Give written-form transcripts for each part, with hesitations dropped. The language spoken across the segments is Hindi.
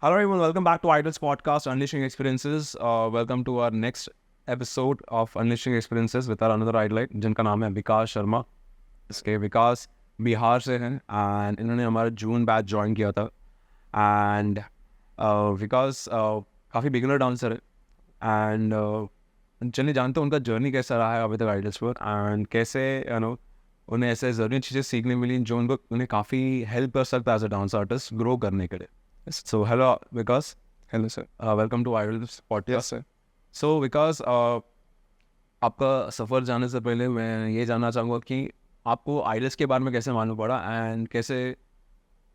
Hello everyone, welcome back to Idols Podcast, Unleashing Experiences. Welcome to our next episode of Unleashing Experiences with our another idolite, जिनका नाम है विकास शर्मा. इसके विकास बिहार से हैं एंड इन्होंने हमारा जून बैच ज्वाइन किया था. एंड विकास काफ़ी बिगिनर डांसर है एंड चलिए जानते हैं उनका जर्नी कैसा रहा है अभी तक आइडल्स पर एंड कैसे उन्हें ऐसे ज़रूरी चीज़ें सीखने मिली जो उन्हें काफ़ी हेल्प कर सकता है as a dance artist grow करने के लिए. So hello Vikas. Hello sir. Welcome to Idols Podcast. Yes sir. So Vikas, आपका सफ़र जाने से पहले मैं ये जानना चाहूँगा कि आपको आइडल्स के बारे में कैसे मालूम पड़ा एंड कैसे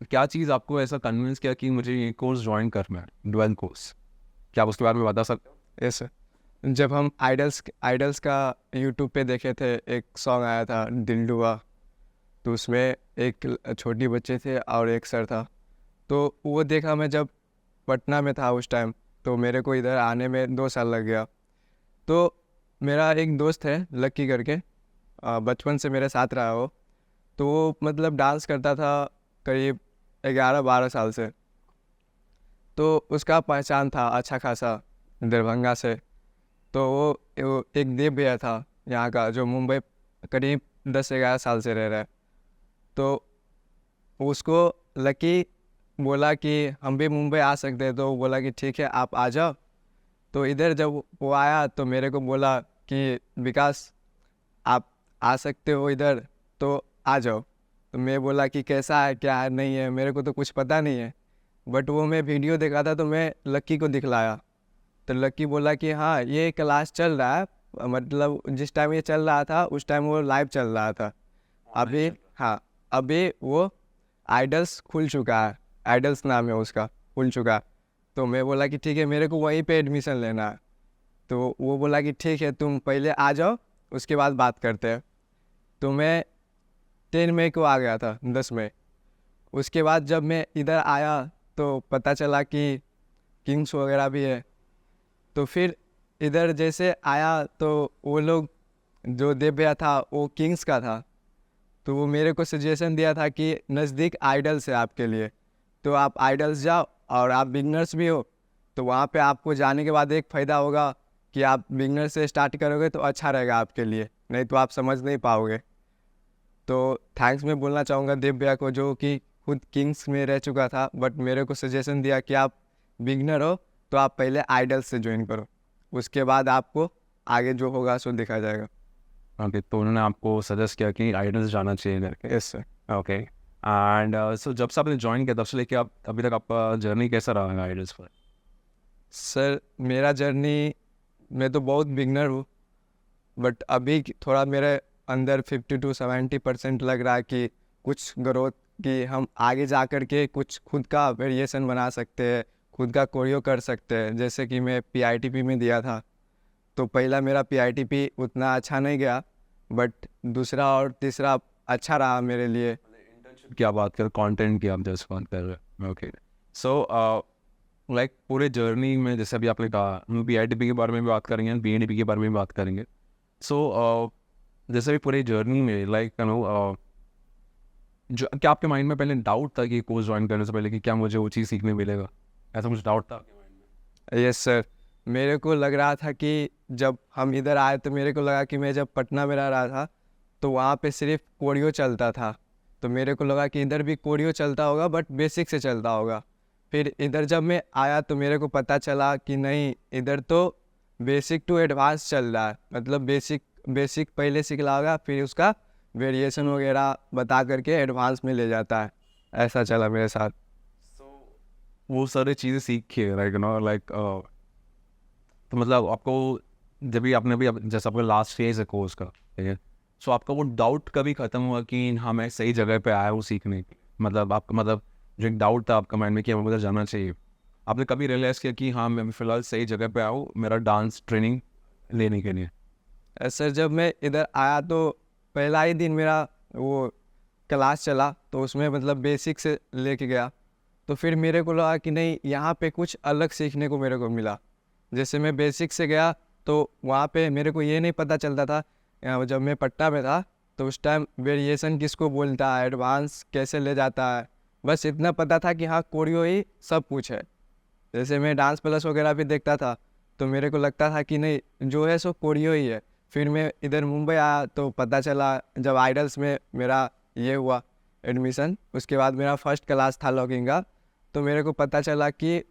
क्या चीज़ आपको ऐसा कन्विंस किया कि मुझे ये कोर्स ज्वाइन करना है, 12 कोर्स. क्या आप उसके बारे में बता सकते हो? Yes sir. जब हम आइडल्स का यूट्यूब पे देखे थे, एक सॉन्ग आया था दिल डुबा, तो उसमें एक छोटी बच्चे थे और एक सर था. तो वो देखा मैं जब पटना में था उस टाइम, तो मेरे को इधर आने में 2 साल लग गया. तो मेरा एक दोस्त है लक्की करके, बचपन से मेरे साथ रहा हो. तो वो मतलब डांस करता था करीब 11-12 साल से. तो उसका पहचान था अच्छा खासा दरभंगा से. तो वो एक देव भैया था यहाँ का, जो मुंबई करीब 10-11 साल से रह रहा है. तो उसको लकी बोला कि हम भी मुंबई आ सकते हैं, तो वो बोला कि ठीक है आप आ जाओ. तो इधर जब वो आया तो मेरे को बोला कि विकास आप आ सकते हो इधर, तो आ जाओ. तो मैं बोला कि कैसा है क्या है नहीं है, मेरे को तो कुछ पता नहीं है. बट वो मैं वीडियो देखा था तो मैं लक्की को दिखलाया. तो लक्की बोला कि हाँ ये क्लास चल रहा है, मतलब जिस टाइम ये चल रहा था उस टाइम वो लाइव चल रहा था. अभी हाँ, अभी वो आइडल्स खुल चुका है, आइडल्स नाम है उसका, खुल चुका. तो मैं बोला कि ठीक है मेरे को वहीं पे एडमिशन लेना है. तो वो बोला कि ठीक है तुम पहले आ जाओ, उसके बाद बात करते हैं. तो मैं 10 मई को आ गया था, 10 मई. उसके बाद जब मैं इधर आया तो पता चला कि किंग्स वगैरह भी है. तो फिर इधर जैसे आया तो वो लोग, जो देव भैया था वो किंग्स का था. तो वो मेरे को सजेशन दिया था कि नज़दीक आइडल्स है आपके लिए, तो आप आइडल्स जाओ, और आप बिगनर्स भी हो तो वहाँ पे आपको जाने के बाद एक फ़ायदा होगा कि आप बिगनर से स्टार्ट करोगे तो अच्छा रहेगा आपके लिए, नहीं तो आप समझ नहीं पाओगे. तो थैंक्स मैं बोलना चाहूँगा देव भैया को, जो कि खुद किंग्स में रह चुका था, बट मेरे को सजेशन दिया कि आप बिगनर हो तो आप पहले आइडल्स से ज्वाइन करो, उसके बाद आपको आगे जो होगा सो देखा जाएगा. ओके, तो उन्होंने आपको सजेस्ट किया कि आइडल्स जाना चाहिए करके. Yes sir. Okay and so जब से आपने ज्वाइन किया तब से लेके आप अभी तक आपका जर्नी कैसा रहा है आइडल्स पर? सर मेरा जर्नी, मैं तो बहुत बिगनर हूँ, बट अभी थोड़ा मेरे अंदर 50-70% लग रहा है कि कुछ ग्रोथ, कि हम आगे जा कर के कुछ खुद का वेरिएशन बना सकते हैं, खुद का कोरियो कर सकते हैं. जैसे कि मैं PITP में दिया था, तो पहला मेरा PITP उतना अच्छा नहीं गया, बट दूसरा और तीसरा अच्छा रहा मेरे लिए. इंटर्नशिप की आप बात कर, कंटेंट की आप जस्ट बात कर रहे हैं. ओके, सो लाइक पूरे जर्नी में जैसे अभी आपने कहा, हम PITP के बारे में भी बात करेंगे, BNDP के बारे में भी बात करेंगे. सो जैसे भी पूरी जर्नी में लाइक जो क्या आपके माइंड में पहले डाउट था कि कोर्स ज्वाइन करने से पहले कि क्या मुझे वो चीज़ सीखने मिलेगा, ऐसा कुछ डाउट था आपके माइंड में? Yes sir. मेरे को लग रहा था कि जब हम इधर आए तो मेरे को लगा कि मैं जब पटना में रह रहा था तो वहाँ पे सिर्फ कोरियो चलता था. तो मेरे को लगा कि इधर भी कोरियो चलता होगा, बट बेसिक से चलता होगा. फिर इधर जब मैं आया तो मेरे को पता चला कि नहीं, इधर तो बेसिक टू एडवांस चल रहा है. मतलब बेसिक पहले सिखला होगा, फिर उसका वेरिएशन वगैरह बता करके एडवांस में ले जाता है. ऐसा चला मेरे साथ. वो सारी चीज़ें सीख के लाइक तो मतलब आपको जब भी आपने भी जैसे आपका लास्ट फेज है कोर्स का, ठीक है, सो आपका वो डाउट कभी ख़त्म हुआ कि हाँ मैं सही जगह पे आया हूँ सीखने के लिए? मतलब आपका मतलब जो एक डाउट था आपका माइंड में कि मुझे जाना चाहिए, आपने कभी रियलाइज़ किया कि हाँ मैं फ़िलहाल सही जगह पे आया हूँ मेरा डांस ट्रेनिंग लेने के लिए? सर जब मैं इधर आया तो पहला ही दिन मेरा वो क्लास चला, तो उसमें मतलब बेसिक से लेके गया. तो फिर मेरे को लगा कि नहीं, यहाँ पे कुछ अलग सीखने को मेरे को मिला. जैसे मैं बेसिक से गया तो वहाँ पे मेरे को ये नहीं पता चलता था. जब मैं पटना में था तो उस टाइम वेरिएशन किसको बोलता है, एडवांस कैसे ले जाता है, बस इतना पता था कि हाँ कोरियो ही सब कुछ है. जैसे मैं डांस प्लस वगैरह भी देखता था, तो मेरे को लगता था कि नहीं जो है सो कोरियो ही है। फिर मैं इधर मुंबई आया तो पता चला, जब आइडल्स में मेरा ये हुआ एडमिशन, उसके बाद मेरा फर्स्ट क्लास था लॉगिंग का, तो मेरे को पता चला कि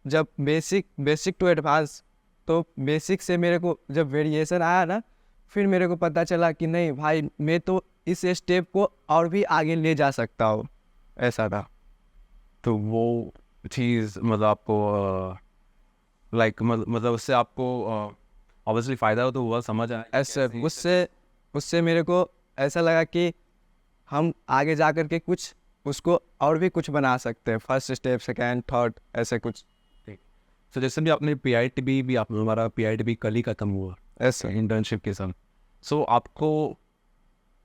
जब बेसिक टू एडवांस, तो बेसिक से मेरे को जब वेरिएशन आया ना, फिर मेरे को पता चला कि नहीं भाई, मैं तो इस स्टेप को और भी आगे ले जा सकता हूँ, ऐसा था। तो वो चीज़ मतलब आपको लाइक मतलब उससे आपको ऑब्वियसली फ़ायदा हो तो हुआ, समझ आया ऐसे उससे मेरे को ऐसा लगा कि हम आगे जा कर के कुछ उसको और भी कुछ बना सकते हैं, फर्स्ट स्टेप सेकेंड थर्ड ऐसे कुछ। तो जैसे भी आपने PITB भी आप हमारा PITB कल ही खत्म हुआ ऐसे इंटर्नशिप के साथ। सो आपको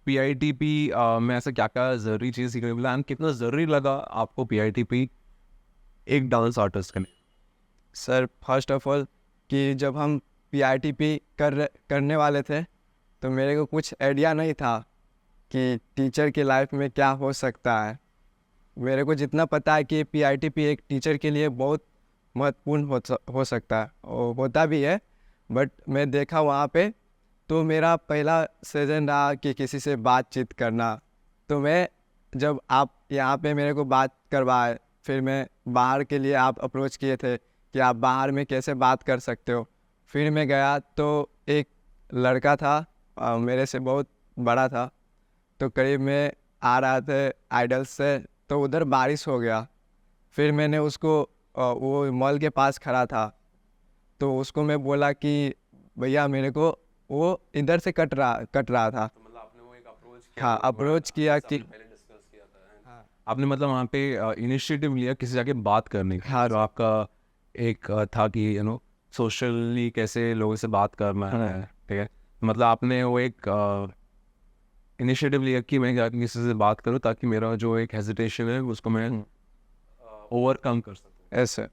PITB में ऐसा क्या क्या ज़रूरी चीज़ सीखने को मिला एंड कितना ज़रूरी लगा आपको PITB एक डांस आर्टिस्ट के लिए? सर फर्स्ट ऑफ ऑल कि जब हम PITP करने वाले थे, तो मेरे को कुछ आइडिया नहीं था कि टीचर की लाइफ में क्या हो सकता है। मेरे को जितना पता है कि PITP एक टीचर के लिए बहुत महत्वपूर्ण हो सकता है और होता भी है, बट मैं देखा वहाँ पे, तो मेरा पहला सेजन रहा कि किसी से बातचीत करना। तो मैं जब आप यहाँ पे मेरे को बात करवाए, फिर मैं बाहर के लिए आप अप्रोच किए थे कि आप बाहर में कैसे बात कर सकते हो। फिर मैं गया तो एक लड़का था, मेरे से बहुत बड़ा था, तो करीब मैं आ रहा थे आइडल्स से, तो उधर बारिश हो गया। फिर मैंने उसको वो मॉल के पास खड़ा था, तो उसको मैं बोला कि भैया मेरे को वो इधर से कट रहा था। तो मतलब आपने वो एक अप्रोच हाँ, अप्रोच किया कि पहले डिस्कस किया था। हाँ, आपने मतलब वहाँ पे इनिशिएटिव लिया किसी जाके बात करने का। हाँ, जो आपका एक था कि सोशली कैसे लोगों से बात करना है, ठीक है। मतलब आपने वो एक इनिशिएटिव लिया कि मैं जाके किसी से बात करूँ ताकि मेरा जो एक हेजिटेशन है उसको मैं ओवरकम कर सकूँ। ऐसे।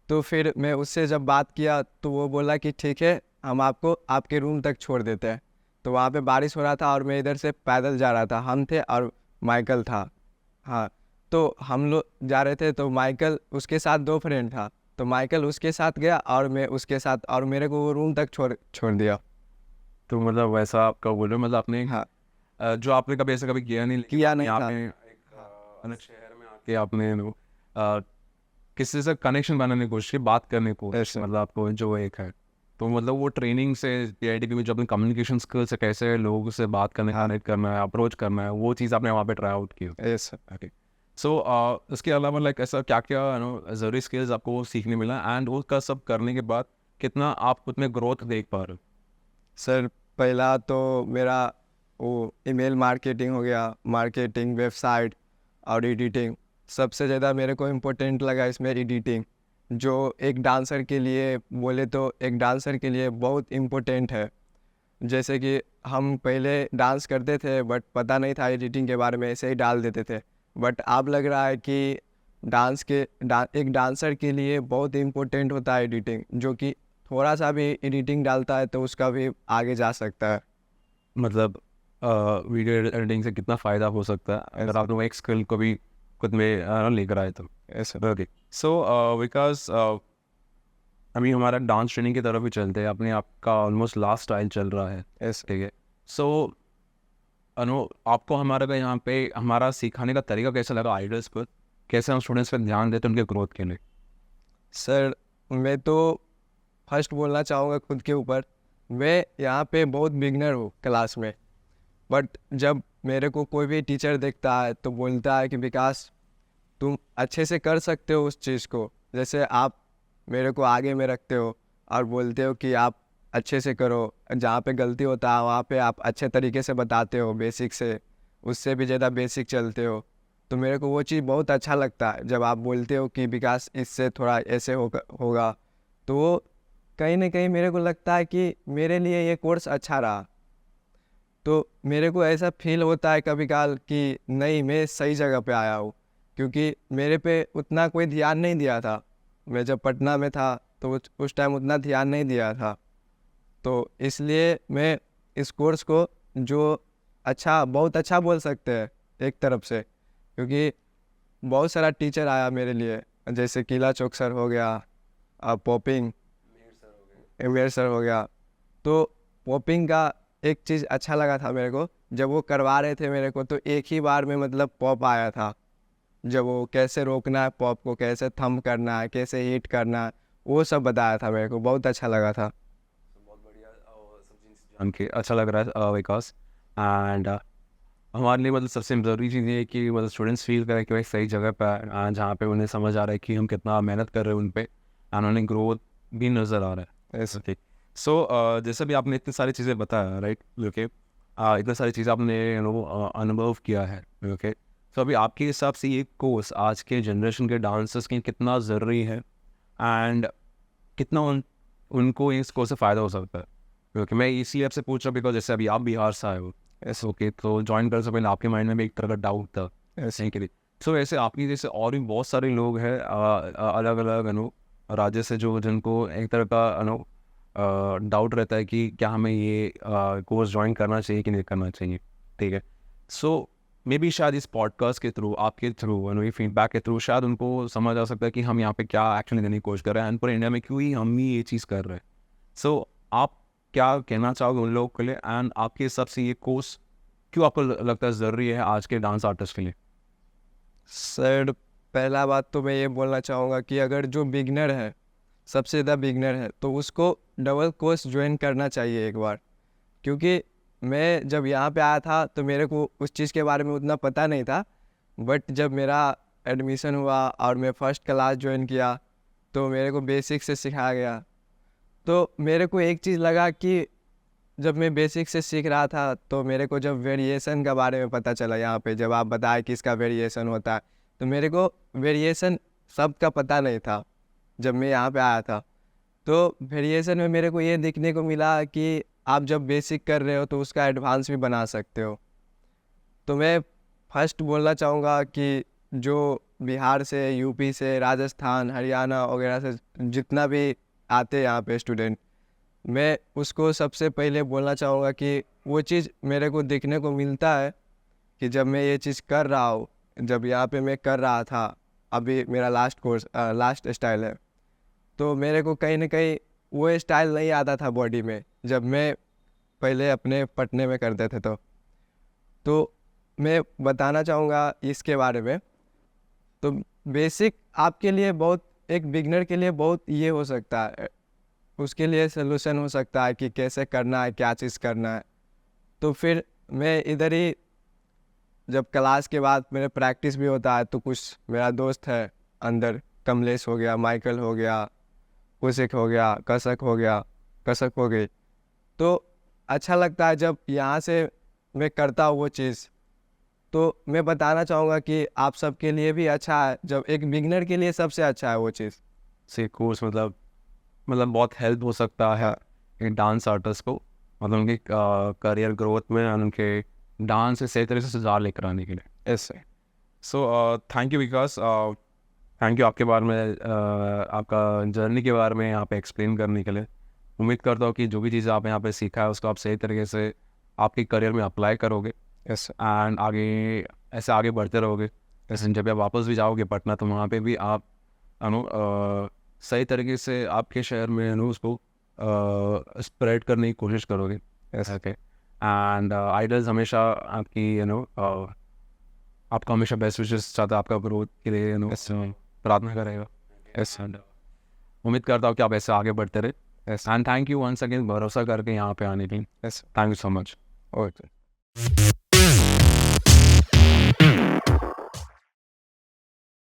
तो फिर मैं उससे जब बात किया तो वो बोला कि ठीक है, हम आपको आपके रूम तक छोड़ देते हैं। तो वहाँ पे बारिश हो रहा था और मैं इधर से पैदल जा रहा था, हम थे और माइकल था। हाँ, तो हम लोग जा रहे थे, तो माइकल उसके साथ 2 फ्रेंड था, तो माइकल उसके साथ गया और मैं उसके साथ, और मेरे को वो रूम तक छोड़ दिया। तो मतलब वैसा आपका बोल रहे हो, मतलब आपने हाँ, जो आपने कभी ऐसा कभी किया नहीं, लेकिन किया नहीं यहाँ था। पे एक अलग शहर में आके आपने किसी से कनेक्शन बनाने की कोशिश की, बात करने की कोशिश, ऐसे। मतलब आपको जो एक है, तो मतलब वो ट्रेनिंग से PITB में जो अपने कम्युनिकेशन स्किल्स है, कैसे लोगों से बात करने, कनेक्ट करना है, अप्रोच करना है, वो चीज़ आपने वहाँ पे ट्राई आउट की। ऐसे। ओके। सो इसके अलावा लाइक ऐसा क्या क्या ज़रूरी स्किल्स आपको सीखने मिला एंड उसका सब करने के बाद कितना आप खुद में ग्रोथ देख पा रहे हो? सर पहला तो मेरा वो ईमेल मार्केटिंग हो गया, मार्केटिंग, वेबसाइट और एडिटिंग। सबसे ज़्यादा मेरे को इम्पोर्टेंट लगा इसमें एडिटिंग, जो एक डांसर के लिए बोले तो एक डांसर के लिए बहुत इम्पोर्टेंट है। जैसे कि हम पहले डांस करते थे बट पता नहीं था एडिटिंग के बारे में, ऐसे ही डाल देते थे। बट अब लग रहा है कि एक डांसर के लिए बहुत इम्पोर्टेंट होता है एडिटिंग, जो कि थोड़ा सा भी एडिटिंग डालता है तो उसका भी आगे जा सकता है। मतलब वीडियो एडिटिंग से कितना फ़ायदा हो सकता है अगर आप लोग एक स्किल को भी खुद में लेकर आए तो। ऐसे। ओके। सो बिकॉज अभी हमारा डांस ट्रेनिंग की तरफ ही चलते हैं, अपने आपका ऑलमोस्ट लास्ट स्टाइल चल रहा है, ऐसे। ठीक है। सो आपको हमारा का यहाँ पे हमारा सिखाने का तरीका कैसा लगा आइडल्स पर, कैसे हम स्टूडेंट्स पर ध्यान देते हैं उनके ग्रोथ के लिए? सर मैं तो फर्स्ट बोलना चाहूँगा खुद के ऊपर, मैं यहाँ पे बहुत बिगनर हूँ क्लास में। बट जब मेरे को कोई भी टीचर देखता है तो बोलता है कि विकास तुम अच्छे से कर सकते हो उस चीज़ को, जैसे आप मेरे को आगे में रखते हो और बोलते हो कि आप अच्छे से करो, जहाँ पे गलती होता है वहाँ पे आप अच्छे तरीके से बताते हो, बेसिक से उससे भी ज़्यादा बेसिक चलते हो। तो मेरे को वो चीज़ बहुत अच्छा लगता है जब आप बोलते हो कि विकास इससे थोड़ा ऐसे होगा। तो वो कहीं ना कहीं मेरे को लगता है कि मेरे लिए ये कोर्स अच्छा रहा। तो मेरे को ऐसा फील होता है कभी काल कि नहीं, मैं सही जगह पे आया हूँ, क्योंकि मेरे पे उतना कोई ध्यान नहीं दिया था। मैं जब पटना में था तो उस टाइम उतना ध्यान नहीं दिया था, तो इसलिए मैं इस कोर्स को जो बहुत अच्छा बोल सकते हैं एक तरफ से, क्योंकि बहुत सारा टीचर आया मेरे लिए जैसे किला चौक सर हो गया, पॉपिंग मेयर सर हो गया। तो पॉपिंग का एक चीज़ अच्छा लगा था मेरे को, जब वो करवा रहे थे मेरे को तो एक ही बार में मतलब पॉप आया था। जब वो कैसे रोकना है पॉप को, कैसे थंब करना है, कैसे हिट करना है, वो सब बताया था मेरे को, बहुत अच्छा लगा था। बहुत बढ़िया जान के अच्छा लग रहा है विकास। एंड हमारे लिए मतलब सबसे ज़रूरी चीज़ ये है कि मतलब स्टूडेंट्स फील करें कि भाई सही जगह पर है, जहाँ पे उन्हें समझ आ रहा है कि हम कितना मेहनत कर रहे हैं उन पे, एंड उन्हें ग्रोथ भी नज़र आ रहा है। ऐसे ओके, सो जैसे भी आपने इतनी सारी चीज़ें बताया, राइट, ओके, इतनी सारी चीज़ें आपने अनुभव किया है, ओके, तो अभी आपके हिसाब से ये कोर्स आज के जनरेशन के डांसर्स के लिए कितना ज़रूरी है, एंड कितना उनको इस कोर्स से फ़ायदा हो सकता है? क्योंकि मैं इसलिए आपसे पूछ रहा हूँ बिकॉज जैसे अभी आप बिहार से आए हो, ऐसे ओके, तो ज्वाइन करने से पहले आपके माइंड में भी एक तरह का डाउट था ऐसे नहीं के लिए। सो ऐसे आपकी जैसे और भी बहुत सारे लोग हैं अलग अलग राज्य से, जो जिनको एक तरह का डाउट रहता है कि क्या हमें ये कोर्स ज्वाइन करना चाहिए कि नहीं करना चाहिए, ठीक है। सो मे बी शायद इस पॉडकास्ट के थ्रू, आपके थ्रू, ये फीडबैक के थ्रू शायद उनको समझ आ सकता है कि हम यहाँ पे क्या एक्शन लेने की कोशिश कर रहे हैं, एंड पूरे इंडिया में क्यों ही हम ही ये चीज़ कर रहे हैं। सो आप क्या कहना चाहोगे उन लोगों के लिए, एंड आपके हिसाब से ये कोर्स क्यों आपको लगता है ज़रूरी है आज के डांस आर्टिस्ट के लिए? सर, पहला बात तो मैं ये बोलना चाहूँगा कि अगर जो बिगनर है, सबसे ज़्यादा बिगनर है, तो उसको डबल कोर्स ज्वाइन करना चाहिए एक बार। क्योंकि मैं जब यहाँ पे आया था तो मेरे को उस चीज़ के बारे में उतना पता नहीं था, बट जब मेरा एडमिशन हुआ और मैं फर्स्ट क्लास ज्वाइन किया तो मेरे को बेसिक से सिखाया गया। तो मेरे को एक चीज़ लगा कि जब मैं बेसिक से सीख रहा था तो मेरे को जब वेरिएशन के बारे में पता चला, यहाँ पे जब आप बताए कि इसका वेरिएशन होता है, तो मेरे को वेरिएशन शब्द का पता नहीं था जब मैं यहाँ पे आया था। तो वेरिएशन में मेरे को ये देखने को मिला कि आप जब बेसिक कर रहे हो तो उसका एडवांस भी बना सकते हो। तो मैं फर्स्ट बोलना चाहूँगा कि जो बिहार से, यूपी से, राजस्थान, हरियाणा वगैरह से जितना भी आते हैं यहाँ पे स्टूडेंट, मैं उसको सबसे पहले बोलना चाहूँगा कि वो चीज़ मेरे को देखने को मिलता है कि जब मैं ये चीज़ कर रहा हूँ, जब यहाँ पे मैं कर रहा था, अभी मेरा लास्ट स्टाइल है, तो मेरे को कहीं ना कहीं वो स्टाइल नहीं आता था बॉडी में जब मैं पहले अपने पटने में करते थे। तो मैं बताना चाहूँगा इसके बारे में। तो बेसिक आपके लिए बहुत, एक बिगनर के लिए बहुत ये हो सकता है, उसके लिए सलूशन हो सकता है कि कैसे करना है, क्या चीज़ करना है। तो फिर मैं इधर ही, जब क्लास के बाद मेरे प्रैक्टिस भी होता है, तो कुछ मेरा दोस्त है अंदर, कमलेश हो गया, माइकल हो गया, कुशिक हो गया, कसक हो गई, तो अच्छा लगता है जब यहाँ से मैं करता हूँ वो चीज़। तो मैं बताना चाहूँगा कि आप सबके लिए भी अच्छा है, जब एक बिगनर के लिए सबसे अच्छा है वो चीज़। से कोर्स मतलब बहुत हेल्प हो सकता है एक डांस आर्टिस्ट को, मतलब उनके करियर ग्रोथ में और उनके डांस से सही तरीके से सुधार लेकर आने के लिए। ऐसे so thank you Vikas, thank you आपके बारे में आपका जर्नी के बारे में यहाँ पे एक्सप्लेन करने के लिए। उम्मीद करता हूँ कि जो भी चीज़ आप यहाँ पे सीखा है उसको आप सही तरीके से आपके करियर में अप्लाई करोगे, ऐसे एंड ऐसे आगे बढ़ते रहोगे। जैसे जब आप वापस भी जाओगे पटना, तो वहाँ पे भी आप सही तरीके से आपके शहर में उसको स्प्रेड करने की कोशिश करोगे। ऐसे ओके, एंड आइडल्स हमेशा आपकी आपका हमेशा बेस्ट विशेस चाहता है, आपका ग्रोथ के लिए प्रार्थना करेगा। ऐसे एंड उम्मीद करता हूँ कि आप ऐसे आगे बढ़ते रहे, ऐसे and thank you once again भरोसा करके यहाँ पे आने के लिए। ऐसे thank you so much. Okay.